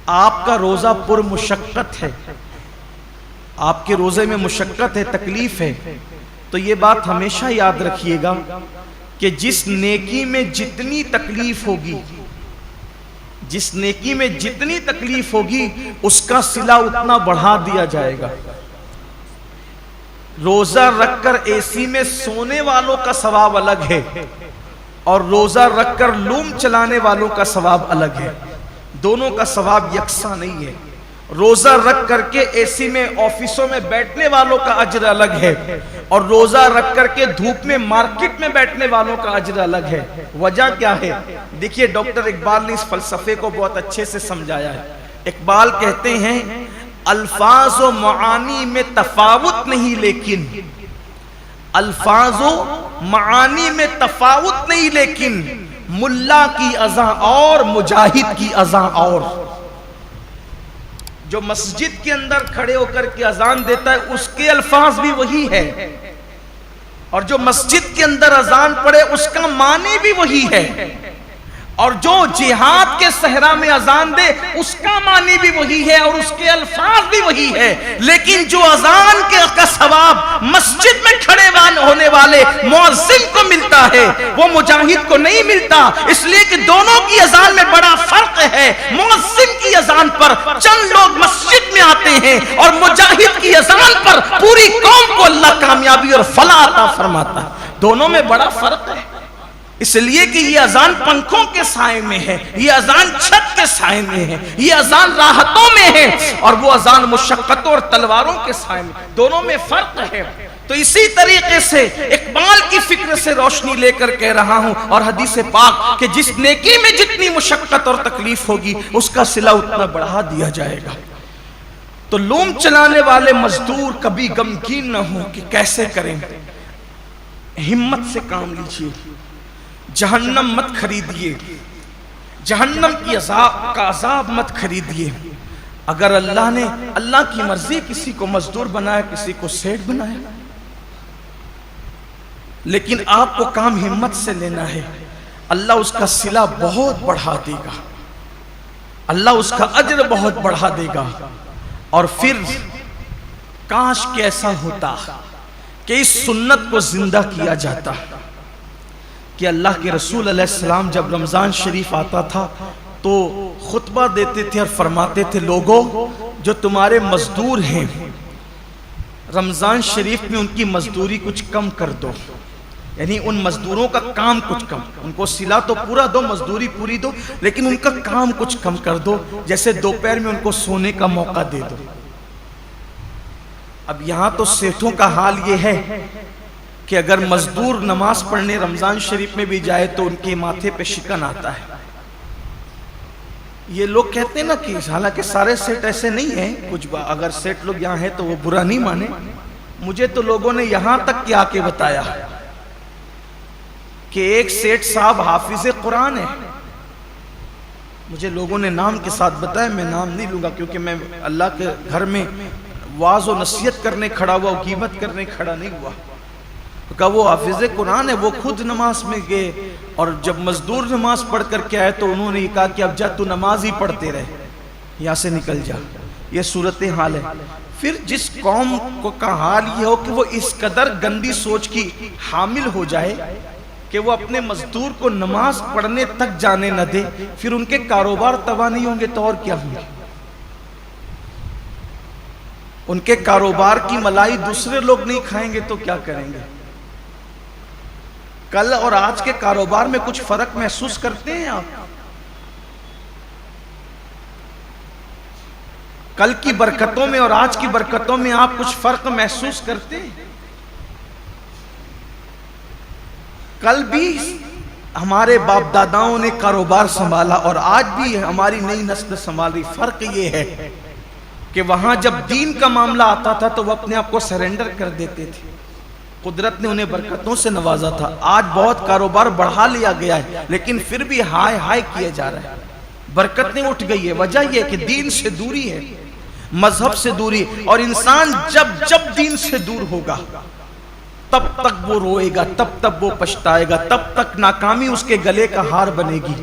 آپ کا روزہ پر مشقت ہے، آپ کے روزے میں مشقت ہے، تکلیف ہے، تو یہ بات ہمیشہ یاد رکھیے گا کہ جس نیکی میں جتنی تکلیف ہوگی، جس نیکی میں جتنی تکلیف ہوگی اس کا صلہ اتنا بڑھا دیا جائے گا۔ روزہ رکھ کر اے سی میں سونے والوں کا ثواب الگ ہے اور روزہ رکھ کر لوم چلانے والوں کا ثواب الگ ہے، دونوں کا ثواب یکساں نہیں ہے۔ روزہ رکھ کر کے اے سی میں آفسوں میں بیٹھنے والوں کا اجر الگ ہے اور روزہ رکھ کر کے دھوپ میں مارکیٹ میں بیٹھنے والوں کا اجر الگ ہے۔ وجہ کیا ہے؟ دیکھیے ڈاکٹر اقبال نے اس فلسفے کو بہت اچھے سے سمجھایا ہے۔ اقبال کہتے ہیں الفاظ و معانی میں تفاوت نہیں، لیکن الفاظ و معانی میں تفاوت نہیں، لیکن ملا کی اذاں اور مجاہد کی اذاں اور۔ جو مسجد کے اندر کھڑے ہو کر کے اذان دیتا ہے اس کے الفاظ بھی وہی ہے، اور جو مسجد کے اندر اذان پڑے اس کا معنی بھی وہی ہے، اور جو جہاد کے صحرا میں اذان دے اس کا معنی بھی وہی ہے اور اس کے الفاظ بھی وہی ہے، لیکن جو اذان کا ثواب مسجد میں کھڑے ہونے والے مؤذن کو ملتا ہے وہ مجاہد کو نہیں ملتا، اس لیے کہ دونوں کی اذان میں بڑا فرق ہے۔ مؤذن کی اذان پر چند لوگ مسجد میں آتے ہیں اور مجاہد کی اذان پر پوری قوم کو اللہ کامیابی اور فلاح عطا فرماتا ہے، دونوں میں بڑا فرق ہے۔ اس لیے کہ یہ اذان پنکھوں کے سائے میں ہے، یہ اذان چھت کے سائے میں ہے، یہ اذان راحتوں میں ہے، اور وہ اذان مشقتوں اور تلواروں کے سائے میں، دونوں میں فرق ہے۔ تو اسی طریقے سے اقبال کی فکر سے روشنی لے کر کہہ رہا ہوں، اور حدیث پاک کہ جس نیکی میں جتنی مشقت اور تکلیف ہوگی اس کا صلہ اتنا بڑھا دیا جائے گا۔ تو لوم چلانے والے مزدور کبھی غمگین نہ ہوں کہ کیسے کریں، ہمت سے کام لیجئے، جہنم مت خریدیے، جہنم کی کا عذاب مت خریدیے۔ اگر اللہ کی مرضی کسی کو مزدور بنایا، کسی کو سیٹ بنایا، لیکن آپ کو کام ہمت سے لینا ہے، اللہ اس کا صلہ بہت بڑھا دے گا، اللہ اس کا اجر بہت بڑھا دے گا۔ اور پھر کاش کہ ایسا ہوتا کہ اس سنت کو زندہ کیا جاتا کہ اللہ کے رسول علیہ السلام جب رمضان شریف آتا تھا تو خطبہ دیتے تھے اور فرماتے تھے لوگوں جو تمہارے مزدور ہیں رمضان شریف میں ان کی مزدوری کچھ کم کر دو، یعنی ان مزدوروں کا کام کچھ کم، ان کو صلہ تو پورا دو، مزدوری پوری دو، لیکن ان کا کام کچھ کم کر دو، جیسے دوپہر میں ان کو سونے کا موقع دے دو۔ اب یہاں تو سیٹھوں کا حال یہ ہے کہ اگر مزدور نماز پڑھنے رمضان شریف میں بھی جائے تو ان کے ماتھے پہ شکن آتا ہے۔ یہ لوگ کہتے ہیں نا کہ حالانکہ سارے سیٹ ایسے نہیں ہیں، کچھ اگر سیٹ لوگ یہاں ہیں تو وہ برا نہیں مانے، مجھے تو لوگوں نے یہاں تک کیا کے بتایا کہ ایک سیٹ صاحب حافظ قرآن ہے، مجھے لوگوں نے نام کے ساتھ بتایا، میں نام نہیں لوں گا کیونکہ میں اللہ کے گھر میں واعظ و نصیحت کرنے کھڑا ہوا، غیبت کرنے کھڑا نہیں ہوا۔ کہا وہ حافظ قرآن ہے، وہ خود نماز میں گئے اور جب مزدور نماز پڑھ کر کے آئے تو انہوں نے کہا کہ اب جا تو نماز ہی پڑھتے رہے، یہاں سے نکل جا۔ یہ صورتحال ہے۔ پھر جس قوم کو کا حال یہ ہو کہ وہ اس قدر گندی سوچ کی حامل ہو جائے کہ وہ اپنے مزدور کو نماز پڑھنے تک جانے نہ دے، پھر ان کے کاروبار تباہ نہیں ہوں گے تو اور کیا ہوں گے؟ ان کے کاروبار کی ملائی دوسرے لوگ نہیں کھائیں گے تو کیا کریں گے؟ کل اور آج کے کاروبار میں کچھ فرق محسوس کرتے ہیں آپ؟ کل کی برکتوں میں اور آج کی برکتوں میں آپ کچھ فرق محسوس کرتے ہیں؟ کل بھی ہمارے باپ داداؤں نے کاروبار سنبھالا اور آج بھی ہماری نئی نسل سنبھال رہی۔ فرق یہ ہے کہ وہاں جب دین کا معاملہ آتا تھا تو وہ اپنے آپ کو سرنڈر کر دیتے تھے، قدرت نے انہیں برکتوں سے نوازا تھا۔ آج بہت کاروبار بڑھا لیا گیا ہے لیکن پھر بھی ہائے ہائے کیا جا رہا ہے، برکت نہیں اٹھ گئی ہے۔ وجہ یہ کہ دین سے دوری ہے، مذہب سے دوری، اور انسان جب دین سے دور ہوگا تب تک وہ روئے گا، تب تک وہ پچھتائے گا، تب تک ناکامی اس کے گلے کا ہار بنے گی۔